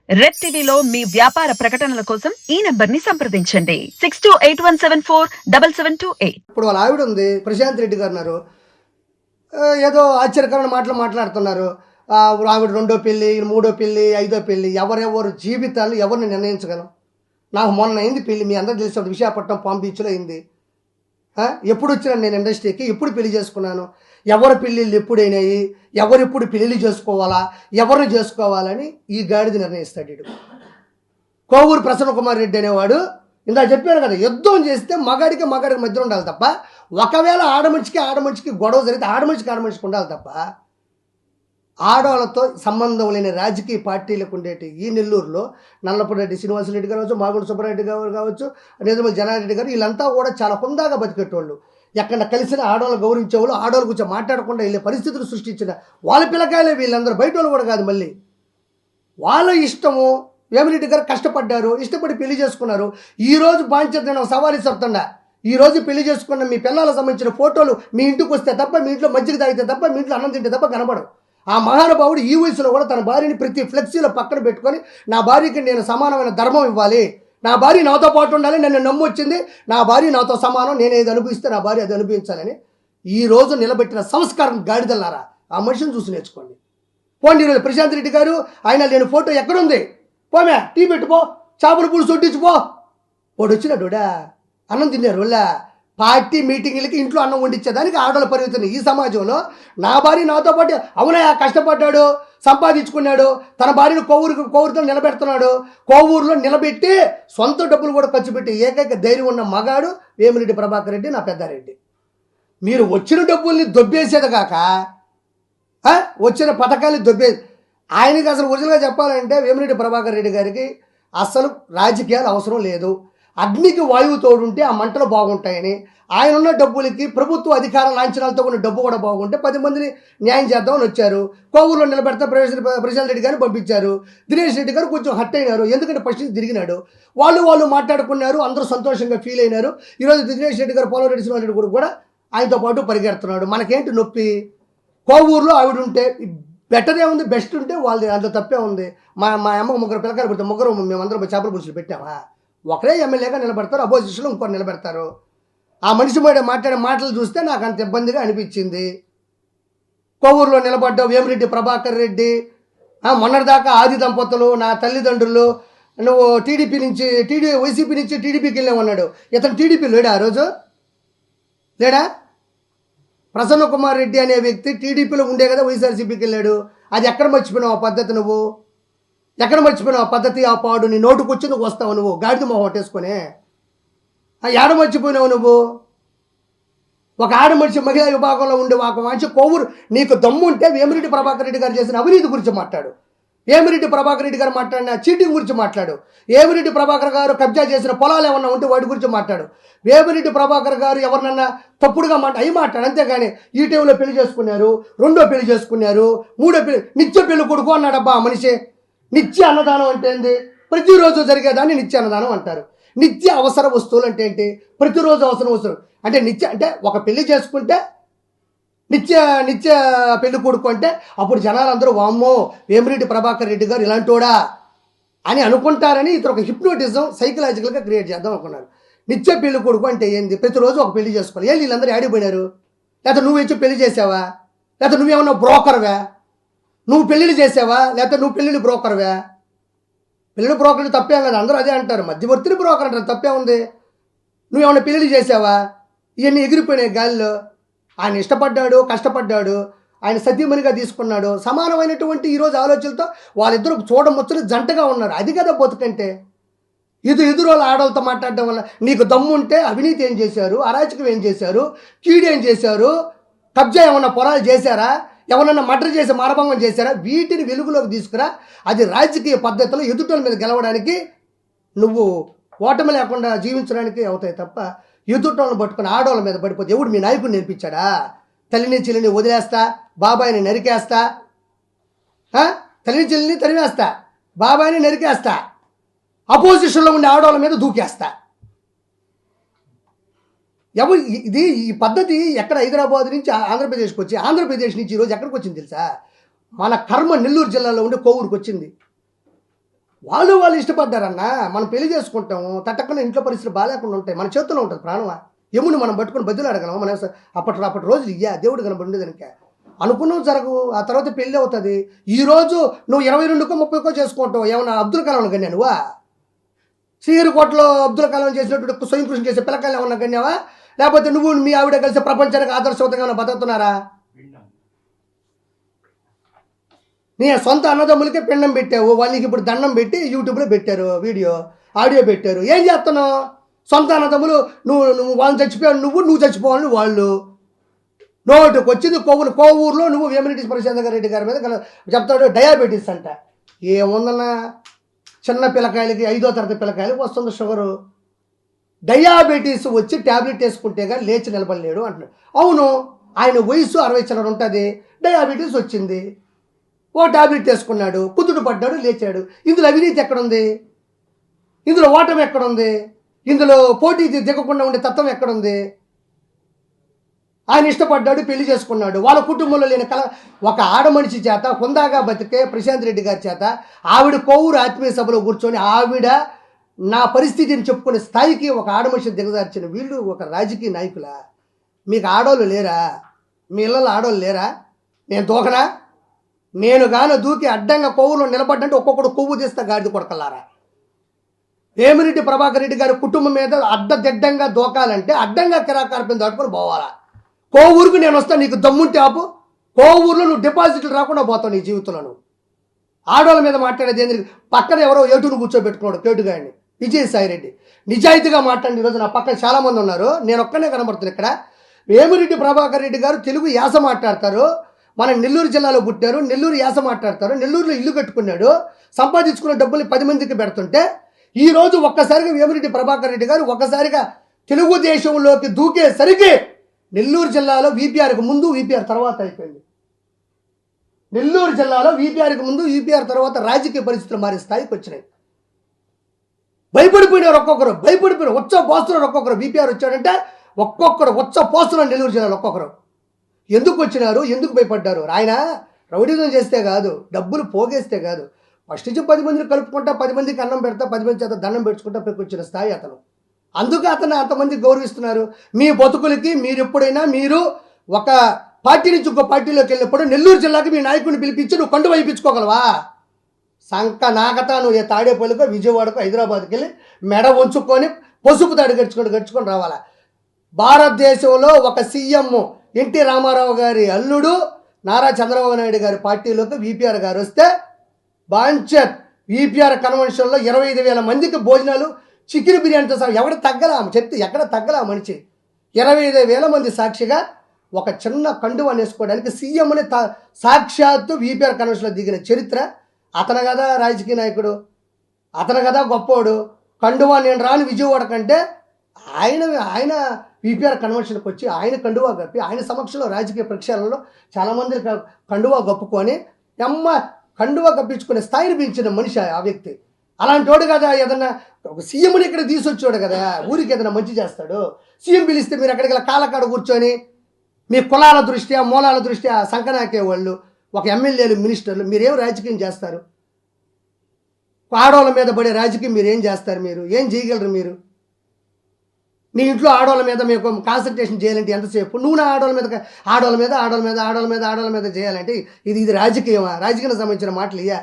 Red టీవీలో మీ వ్యాపార ప్రకటనల కోసం ఈ నంబర్ ని సంప్రదించండి 6281747728. ఇప్పుడు వాళ్ళ ఆవిడ ఉంది ప్రశాంత్ రెడ్డి గారు ఉన్నారు. ఏదో ఆశ్చర్యకరమైన మాటలు మాట్లాడుతున్నారు. ఆవిడ రెండో పెళ్ళి, మూడో పెళ్ళి, ఐదో పెళ్ళి. ఎవరెవరు జీవితాలు ఎవరిని నిర్ణయించగలం? నాకు మొన్న అయింది పెళ్ళి, మీ అందరూ తెలిసిన విశాఖపట్నం పామ్ బీచ్లో అయింది. ఎప్పుడు వచ్చినాను నేను ఇండస్ట్రీకి, ఎప్పుడు పెళ్లి చేసుకున్నాను, ఎవరి పెళ్ళిళ్ళు ఎప్పుడైనాయి, ఎవరెప్పుడు పెళ్ళిళ్ళు చేసుకోవాలా, ఎవరిని చేసుకోవాలని ఈ గాడిద నిర్ణయిస్తాడు. వీడు కోవూరు ప్రసన్న కుమార్ రెడ్డి అనేవాడు, ఇందా చెప్పాను కదా, యుద్ధం చేస్తే మగాడికి మధ్య ఉండాలి తప్ప, ఒకవేళ ఆడమనిషికి గొడవ జరిగితే ఆడమనిషికి ఉండాలి తప్ప, ఆడవాళ్ళతో సంబంధం లేని రాజకీయ పార్టీలకు ఉండేటి ఈ నెల్లూరులో నల్లపరెడ్డి శ్రీనివాసరెడ్డి కావచ్చు, మాగుంట సుబ్బారెడ్డి గారు కావచ్చు, నేదుమల్లి జనారెడ్డి గారు, వీళ్ళంతా కూడా చాలా హుందాగా బతికేటోళ్ళు. ఎక్కడ కలిసిన ఆడవాళ్ళు గౌరవించేవాళ్ళు, ఆడవాళ్ళ గురించి మాట్లాడకుండా వెళ్ళే పరిస్థితులు సృష్టించిన వాళ్ళ పిల్లకాయలే వీళ్ళందరూ, బయట వాళ్ళు కూడా కాదు. మళ్ళీ వాళ్ళ ఇష్టము. వేమిరెడ్డి గారు కష్టపడ్డారు, ఇష్టపడి పెళ్లి చేసుకున్నారు. ఈరోజు బాంచర్ నేను సవారీ చెప్తుండా, ఈరోజు పెళ్లి చేసుకున్న మీ పిల్లలకు సంబంధించిన ఫోటోలు మీ ఇంటికి వస్తే తప్ప, మీ ఇంట్లో మజ్జిగ తాగితే తప్ప, మీ ఇంట్లో అన్నం తింటే తప్ప కనబడవు. ఆ మహానుభావుడు ఈ వయసులో కూడా తన భార్యని ప్రతి ఫ్లెక్సీలో పక్కన పెట్టుకొని, నా భార్యకి నేను సమానమైన ధర్మం ఇవ్వాలి, నా భార్య నాతో పాటు ఉండాలి, నన్ను నమ్మొచ్చింది, నా భార్య నాతో సమానం, నేను ఏది అనుభవిస్తే నా భార్య అది అనుభవించాలని ఈరోజు నిలబెట్టిన సంస్కారం గాడిదల్లారా, ఆ మనిషిని చూసి నేర్చుకోండి. పోండి. ఈరోజు ప్రశాంత్ రెడ్డి గారు ఆయన లేని ఫోటో ఎక్కడుంది? పోమే, టీ పెట్టుపో, చేపల పులుసు వడ్డించుపో. వాడు వచ్చినాడుడా అన్నం తిన్నారు వాళ్ళ పార్టీ మీటింగ్లకి ఇంట్లో అన్నం వండించేదానికి ఆడవాళ్ళు పరిమితం. ఈ సమాజంలో నా భార్య నాతో పాటు, అవునయా కష్టపడ్డాడు, సంపాదించుకున్నాడు, తన భార్యను కోవూరుతో నిలబెడుతున్నాడు, కోవూరులో నిలబెట్టి సొంత డబ్బులు కూడా ఖర్చు పెట్టి ఏకైక ధైర్యం ఉన్న మగాడు వేమిరెడ్డి ప్రభాకర్ రెడ్డి, నా పెద్దారెడ్డి. మీరు వచ్చిన డబ్బుల్ని దొబ్బేసేది కాక వచ్చిన పథకాలు ఆయనకి అసలు ఒరిజినల్గా చెప్పాలంటే వేమిరెడ్డి ప్రభాకర్ రెడ్డి గారికి అసలు రాజకీయాలు అవసరం లేదు. అగ్నికి వాయువు తోడుంటే ఆ మంటలు బాగుంటాయని, ఆయన ఉన్న డబ్బులకి ప్రభుత్వ అధికార లాంఛనాలతో ఉన్న డబ్బు కూడా బాగుంటే 10 మందిని న్యాయం చేద్దామని వచ్చారు. కోవూరులో నిలబెడితే ప్రశాంత్ రెడ్డి గారిని పంపించారు. దినేష్ రెడ్డి గారు కొంచెం హర్ట్ అయినారు, ఎందుకంటే ఫస్ట్ తిరిగినాడు. వాళ్ళు మాట్లాడుకున్నారు, అందరూ సంతోషంగా ఫీల్ అయినారు. ఈరోజు దినేష్ రెడ్డి గారు, పోలవరెడ్డి శ్రీనివాసరెడ్డి కూడా ఆయనతో పాటు పరిగెడుతున్నాడు. మనకేంటి నొప్పి? కోవూరులో ఆవిడ ఉంటే బెటరే ఉంది, బెస్ట్ ఉంటే వాళ్ళది, అందులో తప్పే ఉంది. మా అమ్మ ముగ్గురు పిల్లకాయలు పెడితే ముగ్గురు మేమందరం చేపల పులుసులు పెట్టామా? ఒకరే ఎమ్మెల్యేగా నిలబెడతారు, అపోజిషన్లో ఇంకోటి నిలబెడతారు. ఆ మనిషి మాట్లాడే మాటలు చూస్తే నాకు అంత ఇబ్బందిగా అనిపించింది. కోవూరులో నిలబడ్డావు వేమిరెడ్డి ప్రభాకర్ రెడ్డి, మొన్నటిదాకా ఆది దంపతులు, నా తల్లిదండ్రులు, నువ్వు వైసీపీ నుంచి టీడీపీకి వెళ్ళామన్నాడు. ఇతను టీడీపీ లేడా? ఆ రోజు లేడా? ప్రసన్న కుమార్ రెడ్డి అనే వ్యక్తి టీడీపీలో ఉండే కదా, వైఎస్ఆర్సీపీకి వెళ్ళాడు. అది ఎక్కడ మర్చిపోయినావు ఆ పద్ధతి? నువ్వు ఎక్కడ మర్చిపోయినావు ఆ పద్ధతి? ఆ పాడు నీ నోటుకు వచ్చి నువ్వు వస్తావు, నువ్వు గాడిద మొహం కొట్టేసుకొని ఏడ మర్చిపోయినావు నువ్వు? ఒక ఆడ మనిషి మహిళా విభాగంలో ఉండే ఒక మంచి కోవూరు, నీకు దమ్ము ఉంటే వేమిరెడ్డి ప్రభాకర్ రెడ్డి గారు చేసిన అవినీతి గురించి మాట్లాడు, వేమిరెడ్డి ప్రభాకర్ రెడ్డి గారు మాట్లాడిన చీటింగ్ గురించి మాట్లాడు, వేమిరెడ్డి ప్రభాకర్ గారు కబ్జా చేసిన పొలాలు ఏమన్నా ఉంటే వాటి గురించి మాట్లాడు, వేమిరెడ్డి ప్రభాకర్ గారు ఎవరినన్నా తప్పుడుగా మాట్లాడు. అంతేగాని ఈ టైంలో పెళ్లి చేసుకున్నారు, రెండో పెళ్లి చేసుకున్నారు, మూడో పెళ్లి, నిత్య పెళ్లి కొడుకు అన్నాడబ్బా ఆ మనిషి. నిత్య అన్నదానం అంటే ఏంది? ప్రతిరోజు జరిగేదాన్ని నిత్య అన్నదానం అంటారు. నిత్య అవసర వస్తువులు అంటే ఏంటి? ప్రతిరోజు అవసరం వస్తువులు అంటే నిత్య, అంటే ఒక పెళ్లి చేసుకుంటే నిత్య పెళ్లి కొడుకు అంటే అప్పుడు జనాలందరూ వామ్మో వేమిరెడ్డి ప్రభాకర్ రెడ్డి గారు ఇలాంటోడా అని అనుకుంటారని ఇతను ఒక హిప్నోటిజం సైకలాజికల్గా క్రియేట్ చేద్దాం అనుకున్నారు. నిత్య పెళ్లి కొడుకు అంటే ఏంది? ప్రతిరోజు ఒక పెళ్లి చేసుకోవాలి. వీళ్ళందరూ ఆడిపోయినారు. లేకపోతే నువ్వు ఇచ్చి పెళ్లి చేసావా? లేకపోతే నువ్వేమన్నా బ్రోకర్వా? నువ్వు పెళ్ళిళ్ళు చేసావా? లేకపోతే నువ్వు పెళ్ళిళ్ళు బ్రోకర్వా? పెళ్ళిళ్ళు బ్రోకర్లు తప్పేం కదా, అందరూ అదే అంటారు, మధ్యవర్తిని బ్రోకర్ అంటారు, తప్పే ఉంది. నువ్వేమన్నా పెళ్ళిళ్ళు చేసావా? ఇవన్నీ ఎగిరిపోయినాయి గాలిలో. ఆయన ఇష్టపడ్డాడు, కష్టపడ్డాడు, ఆయన సతీమణిగా తీసుకున్నాడు. సమానమైనటువంటి ఈరోజు ఆలోచనలతో వాళ్ళిద్దరూ చూడముచ్చని జంటగా ఉన్నారు. అది కదా బతుకంటే. ఎదురోళ్ళ ఆడవాళ్ళతో మాట్లాడడం వల్ల నీకు దమ్ముంటే అవినీతి ఏం చేశారు, అరాచకం ఏం చేశారు, కీడు ఏం చేశారు, కబ్జా ఏమన్నా పొలాలు చేశారా, ఎవరన్నా మర్డర్ చేసి మానభంగం చేశారా? వీటిని వెలుగులోకి తీసుకురా. అది రాజకీయ పద్ధతిలో ఎదుటోళ్ళ మీద గెలవడానికి, నువ్వు ఓటమి లేకుండా జీవించడానికి అవుతాయి తప్ప ఎదుటోళ్ళని పట్టుకుని ఆడవాళ్ళ మీద పడిపోతే ఎవడు మీ నాయకుడు నేర్పించాడా? తల్లిని చెల్లిని వదిలేస్తా, బాబాయిని నరికేస్తా, తల్లిని చెల్లిని తరివేస్తా, బాబాయిని నరికేస్తా, అపోజిషన్లో ఉండే ఆడవాళ్ళ మీద దూకేస్తా. ఈ పద్ధతి ఎక్కడ హైదరాబాద్ నుంచి ఆంధ్రప్రదేశ్కి వచ్చి, ఆంధ్రప్రదేశ్ నుంచి ఈరోజు ఎక్కడికి వచ్చింది తెలుసా? మన కర్మ నెల్లూరు జిల్లాలో ఉండే కోవూరుకి వచ్చింది. వాళ్ళు ఇష్టపడ్డారన్నా. మనం పెళ్లి చేసుకుంటాము, తట్టకుండా ఇంట్లో పరిస్థితులు బాగాలేకుండా ఉంటాయి, మన చేతుల్లో ఉంటుంది ప్రాణమా. యముని మనం పట్టుకుని బదులు అడగలం. మన అప్పటి రోజులు దేవుడు కనబడి ఉండేదానికి అనుకున్నవి జరగవు. ఆ తర్వాత పెళ్ళి అవుతుంది. ఈరోజు నువ్వు 22కో 30కో చేసుకుంటావు. ఏమన్నా అబ్దుల్ కలాం కన్నా నువ్వా? శ్రీహరికోటలో అబ్దుల్ కలాం చేసినట్టు స్వయం కృషి చేసే పిల్లకాయలు ఏమన్నా కన్యావా? లేకపోతే నువ్వు మీ ఆవిడ కలిసి ప్రపంచానికి ఆదర్శవంతంగా ఏమైనా బతుకుతున్నారా? నీ సొంత అన్నదమ్ములకే పిండం పెట్టావు, వాళ్ళకి ఇప్పుడు దండం పెట్టి యూట్యూబ్లో పెట్టారు, వీడియో ఆడియో పెట్టారు. ఏం చేస్తున్నావు? సొంత అన్నదమ్ములు నువ్వు వాళ్ళని చచ్చిపోయావు, నువ్వు చచ్చిపోవాలని వాళ్ళు. నోటుకు వచ్చింది కోవూరులో నువ్వు వేమిరెడ్డి ప్రశాంత్ రెడ్డి గారి మీద చెప్తాడు డయాబెటీస్ అంట. ఏముందన్నా, చిన్న పిల్లకాయలకి 5వ తరగతి పిల్లకాయలకి వస్తుంది షుగరు. డయాబెటీస్ వచ్చి ట్యాబ్లెట్ వేసుకుంటే కానీ లేచి నిలబడలేడు అంటున్నాడు. అవును, ఆయన వయసు 60 చిల్లర ఉంటుంది, డయాబెటీస్ వచ్చింది, ఓ ట్యాబ్లెట్ వేసుకున్నాడు, కుదుట పడ్డాడు, లేచాడు. ఇందులో అవినీతి ఎక్కడుంది? ఇందులో ఓటమి ఎక్కడుంది? ఇందులో పోటీ దిగకుండా ఉండే తత్వం ఎక్కడుంది? ఆయన ఇష్టపడ్డాడు, పెళ్లి చేసుకున్నాడు. వాళ్ళ కుటుంబంలో లేని ఒక ఆడమనిషి చేత, హుందాగా బతికే ప్రశాంత్ రెడ్డి గారి చేత ఆవిడ కోవూరు ఆత్మీయ సభలో కూర్చొని ఆవిడ నా పరిస్థితిని చెప్పుకునే స్థాయికి ఒక ఆడమనిషిని దిగజార్చిన వీళ్ళు ఒక రాజకీయ నాయకులా? మీకు ఆడోళ్ళు లేరా? మీ ఇళ్ళలో ఆడోళ్ళు లేరా? నేను దూకనా? నేను గాను దూకి అడ్డంగా కోవూరులో నిలబడ్డంటే ఒక్కొక్కడు కొవ్వు తీస్తా గాడిద కొడకల్లారా. వేమిరెడ్డి ప్రభాకర్ రెడ్డి గారి కుటుంబం మీద అడ్డదిడ్డంగా దూకాలంటే అడ్డంగా కిరాకార్పం దాటుకొని పోవాలా. కోవూరుకు నేను వస్తాను, నీకు దమ్ముంటే ఆపు. కోవూరులో నువ్వు డిపాజిట్లు రాకుండా పోతావు నీ జీవితంలో. నువ్వు ఆడోళ్ళ మీద మాట్లాడేది ఏంటి? పక్కన ఎవరో ఏటును కూర్చోబెట్టుకున్నాడు కేటుగాడిని, విజయసాయి రెడ్డి. నిజాయితీగా మాట్లాడి ఈరోజు నా పక్కన చాలామంది ఉన్నారు, నేను ఒక్కనే కనబడుతున్నాను ఇక్కడ. వేమిరెడ్డి ప్రభాకర్ రెడ్డి గారు తెలుగు యాస మాట్లాడతారు, మన నెల్లూరు జిల్లాలో పుట్టారు, నెల్లూరు యాస మాట్లాడతారు, నెల్లూరులో ఇల్లు కట్టుకున్నాడు, సంపాదించుకున్న డబ్బుల్ని 10 మందికి పెడుతుంటే ఈరోజు ఒక్కసారిగా వేమిరెడ్డి ప్రభాకర్ రెడ్డి గారు ఒక్కసారిగా తెలుగుదేశంలోకి దూకేసరికి నెల్లూరు జిల్లాలో వీపీఆర్కి ముందు వీపీఆర్ తర్వాత అయిపోయింది. నెల్లూరు జిల్లాలో వీపీఆర్కి ముందు వీపీఆర్ తర్వాత రాజకీయ పరిస్థితులు మారే స్థాయికి వచ్చినాయి. భయపడిపోయినారు ఒక్కొక్కరు, ఉచ్చ పోస్తున్నారు ఒక్కొక్కరు. వీపీఆర్ వచ్చాడంటే ఒక్కొక్కరు ఉచ్చ పోస్తున్నారు నెల్లూరు జిల్లాలో ఒక్కొక్కరు. ఎందుకు వచ్చినారు, ఎందుకు భయపడ్డారు? ఆయన రౌడీజం చేస్తే కాదు, డబ్బులు పోగేస్తే కాదు, ఫస్ట్ నుంచి 10 మందిని కలుపుకుంటా, 10 మందికి అన్నం పెడతా, 10 మంది చేత దండం పెట్టుకుంటా పెట్టుకొచ్చిన స్థాయి అతను. అందుకే అతను అంతమంది గౌరవిస్తున్నారు. మీ బతుకులకి మీరు ఎప్పుడైనా మీరు ఒక పార్టీ నుంచి ఇంకో పార్టీలోకి వెళ్ళినప్పుడు నెల్లూరు జిల్లాకి మీ నాయకుడిని పిలిపించి నువ్వు కండు వైపించుకోగలవా? సంక నాగతా నువ్వు ఏ తాడేపల్లికో విజయవాడకో హైదరాబాద్కి వెళ్ళి మెడ ఉంచుకొని పసుపు తాడు గడుచుకొని రావాలా. భారతదేశంలో ఒక సీఎం ఎన్టీ రామారావు గారి అల్లుడు నారా చంద్రబాబు నాయుడు గారి పార్టీలోకి వీపీఆర్ గారు వస్తే బాంచర్ వీపీఆర్ కన్వెన్షన్లో 25,000 మందికి భోజనాలు, చికెన్ బిర్యానీతో సహా ఎవడ తగ్గలా చెప్తే ఎక్కడ తగ్గలా మనిషి. 25,000 మంది సాక్షిగా ఒక చిన్న కండువా వేసుకోవడానికి సీఎంని సాక్షాత్తు వీపీఆర్ కన్వెన్షన్లో దిగిన చరిత్ర అతను కదా రాజకీయ నాయకుడు, అతను కదా గొప్పోడు. కండువా నేను రాని విజయవాడ కంటే ఆయన వీపీఆర్ కన్వెన్షన్కి వచ్చి ఆయన కండువా కప్పి ఆయన సమక్షంలో రాజకీయ ప్రక్షాళనలో చాలామంది కండువా కప్పుకొని కండువా కప్పించుకునే స్థాయిని పెంచిన మనిషి ఆ వ్యక్తి. అలాంటి వాడు కదా ఏదన్నా ఒక సీఎంని ఇక్కడ తీసుకొచ్చాడు కదా, ఊరికి ఏదైనా మంచి చేస్తాడు. సీఎం పిలిస్తే మీరు అక్కడికి కాలకాడ కూర్చొని మీ కులాల దృష్ట్యా మూలాల దృష్ట్యా సంకనాకే వాళ్ళు ఒక ఎమ్మెల్యేలు మినిస్టర్లు మీరేం రాజకీయం చేస్తారు? ఆడవాళ్ళ మీద పడే రాజకీయం మీరు ఏం చేస్తారు? మీరు ఏం చేయగలరు? మీరు నీ ఇంట్లో ఆడవాళ్ళ మీద మీకు కాన్సన్ట్రేషన్ చేయాలంటే ఎంతసేపు? నువ్వు నా ఆడవాళ్ళ మీద చేయాలంటే ఇది రాజకీయమా? రాజకీయానికి సంబంధించిన మాటలు ఇయ్యా?